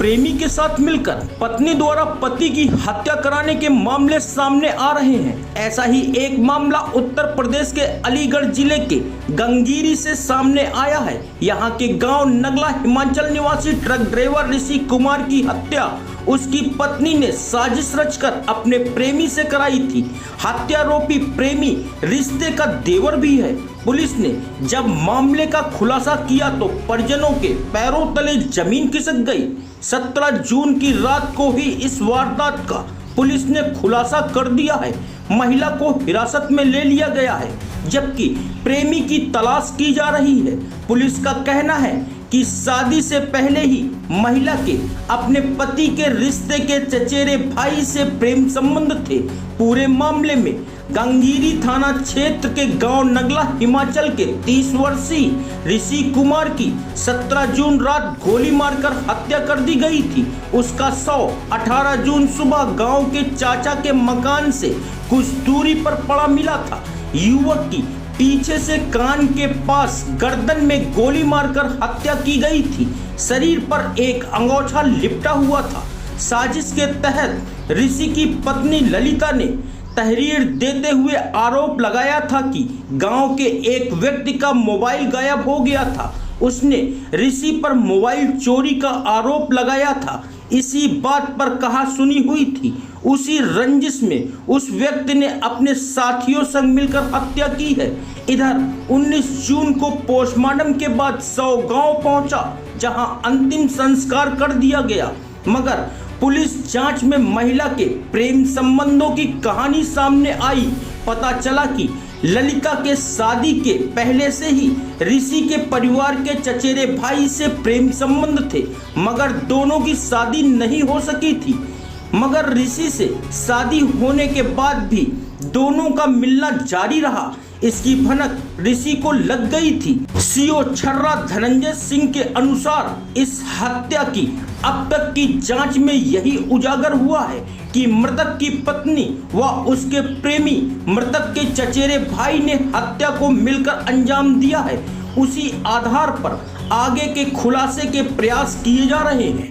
प्रेमी के साथ मिलकर पत्नी द्वारा पति की हत्या कराने के मामले सामने आ रहे हैं। ऐसा ही एक मामला उत्तर प्रदेश के अलीगढ़ जिले के गंगीरी से सामने आया है। यहाँ के गांव नगला हिमाचल निवासी ट्रक ड्राइवर ऋषि कुमार की हत्या उसकी पत्नी ने साजिश रचकर अपने प्रेमी से कराई थी। हत्यारोपी प्रेमी रिश्ते का देवर भी है। पुलिस ने जब मामले का खुलासा किया तो परिजनों के पैरों तले जमीन खिसक गई। 17 जून की रात को ही इस वारदात का पुलिस ने खुलासा कर दिया है। महिला को हिरासत में ले लिया गया है, जबकि प्रेमी की तलाश की जा रही है। पुलिस का कहना है कि शादी से पहले ही महिला के अपने पति के रिश्ते के चचेरे भाई से प्रेम संबंध थे। पूरे मामले में गंगीरी थाना क्षेत्र के गांव नगला हिमाचल के 30 वर्षीय ऋषि कुमार की 17 जून रात गोली मारकर हत्या कर दी गई थी। उसका शव 18 जून सुबह गांव के चाचा के मकान से कुछ दूरी पर पड़ा मिला था। युवक की पीछे से कान के पास गर्दन में गोली मारकर हत्या की गई थी। शरीर पर एक अंगोछा लिपटा हुआ था। साजिश के तहत ऋषि की पत्नी ललिता ने तहरीर देते हुए आरोप लगाया था कि गांव के एक व्यक्ति का मोबाइल गायब हो गया था। उसने ऋषि पर मोबाइल चोरी का आरोप लगाया था। इसी बात पर कहा सुनी हुई थी। उसी रंजिश में उस व्यक्ति ने अपने साथियों संग मिलकर हत्या की है। इधर 19 जून को पोस्टमार्टम के बाद शव गांव पहुंचा, जहां अंतिम संस्कार कर दिया गया। मगर पुलिस जांच में महिला के प्रेम संबंधों की कहानी सामने आई। पता चला कि ललिता के शादी के पहले से ही ऋषि के परिवार के चचेरे भाई से प्रेम संबंध थे, मगर दोनों की शादी नहीं हो सकी थी। मगर ऋषि से शादी होने के बाद भी दोनों का मिलना जारी रहा। इसकी भनक ऋषि को लग गई थी। सीओ छर्रा धनंजय सिंह के अनुसार इस हत्या की अब तक की जांच में यही उजागर हुआ है कि मृतक की पत्नी व उसके प्रेमी मृतक के चचेरे भाई ने हत्या को मिलकर अंजाम दिया है। उसी आधार पर आगे के खुलासे के प्रयास किए जा रहे हैं।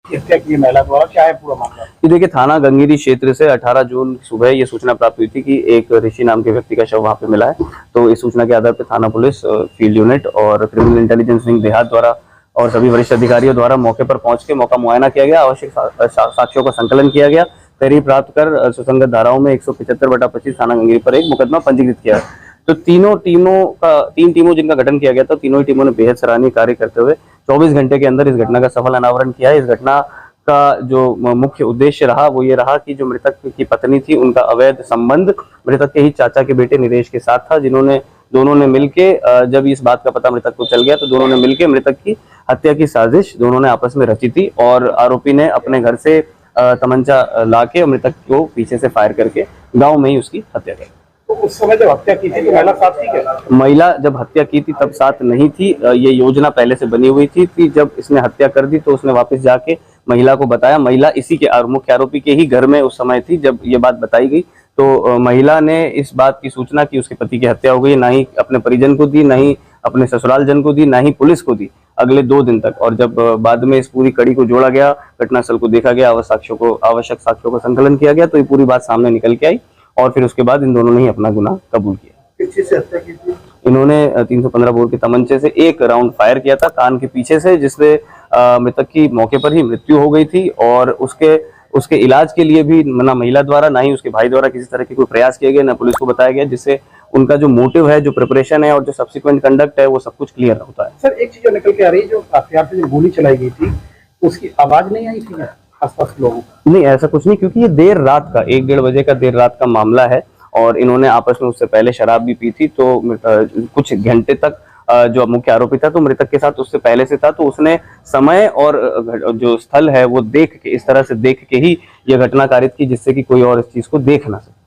हत्या की महिला द्वारा क्या है पूरा मामला? ये देखिए, थाना गंगीरी क्षेत्र से 18 जून सुबह ये सूचना प्राप्त हुई थी कि एक ऋषि नाम के व्यक्ति का शव वहां पे मिला है। तो इस सूचना के आधार पर थाना पुलिस, फील्ड यूनिट और क्रिमिनल इंटेलिजेंस विंग देहात द्वारा और सभी वरिष्ठ अधिकारियों द्वारा मौके पर पहुंच के मौका मुआयना किया गया। आवश्यक साक्ष्यों का संकलन किया गया। तहरीर प्राप्त कर सुसंगत धाराओं में 175/25 थाना गंगीरी पर एक मुकदमा पंजीकृत किया है। तो तीन टीमों जिनका गठन किया गया था, तीनों ही टीमों ने बेहद सराहनीय कार्य करते हुए 24 घंटे के अंदर इस घटना का सफल अनावरण किया है। इस घटना का जो मुख्य उद्देश्य रहा वो ये रहा कि जो मृतक की पत्नी थी, उनका अवैध संबंध मृतक के ही चाचा के बेटे निरेश के साथ था, दोनों ने मिलके, जब इस बात का पता मृतक को चल गया तो दोनों ने मिलके मृतक की हत्या की साजिश दोनों ने आपस में रची थी। और आरोपी ने अपने घर से तमंचा लाके मृतक को पीछे से फायर करके गाँव में ही उसकी हत्या की। तो उस समय जब हत्या की थी तो महिला साथ थी क्या? महिला जब हत्या की थी तब साथ नहीं थी। ये योजना पहले से बनी हुई थी कि जब इसने हत्या कर दी तो उसने वापस जाके महिला को बताया। महिला इसी के मुख्य आरोपी के ही घर में उस समय थी जब ये बात बताई गई। तो महिला ने इस बात की सूचना कि उसके पति की हत्या हो गई ना ही अपने परिजन को दी, ना ही अपने ससुराल जन को दी, ना ही पुलिस को दी अगले 2 दिन तक। और जब बाद में इस पूरी कड़ी को जोड़ा गया, घटनास्थल को देखा गया, आवश्यक साक्ष्यों का संकलन किया गया, तो ये पूरी बात सामने निकल के आई। और फिर उसके बाद इन दोनों ने ही अपना गुनाह कबूल किया। किस चीज से हत्या की थी? इन्होंने 315 बोर के तमंचे से एक राउंड फायर किया था कान के पीछे से, जिससे मृतक की मौके पर ही मृत्यु हो गई थी। और उसके इलाज के लिए भी ना महिला द्वारा ना ही उसके भाई द्वारा किसी तरह के कोई प्रयास किए गए, ना पुलिस को बताया गया, जिससे उनका जो मोटिव है, जो प्रिपरेशन है और जो सब्सिक्वेंट कंडक्ट है वो सब कुछ क्लियर होता है। सर, एक चीज निकल के आ रही है, जो हथियार से जो गोली चलाई गई थी उसकी आवाज नहीं आई थी आसपास लोगों को? नहीं, ऐसा कुछ नहीं, क्योंकि ये देर रात का 1-1:30 बजे का देर रात का मामला है। और इन्होंने आपस में उससे पहले शराब भी पी थी। तो कुछ घंटे तक जो मुख्य आरोपी था तो मृतक के साथ उससे पहले से था, तो उसने समय और जो स्थल है वो देख के, इस तरह से देख के ही यह घटना कारित की, जिससे कि कोई और इस चीज को देख ना सके।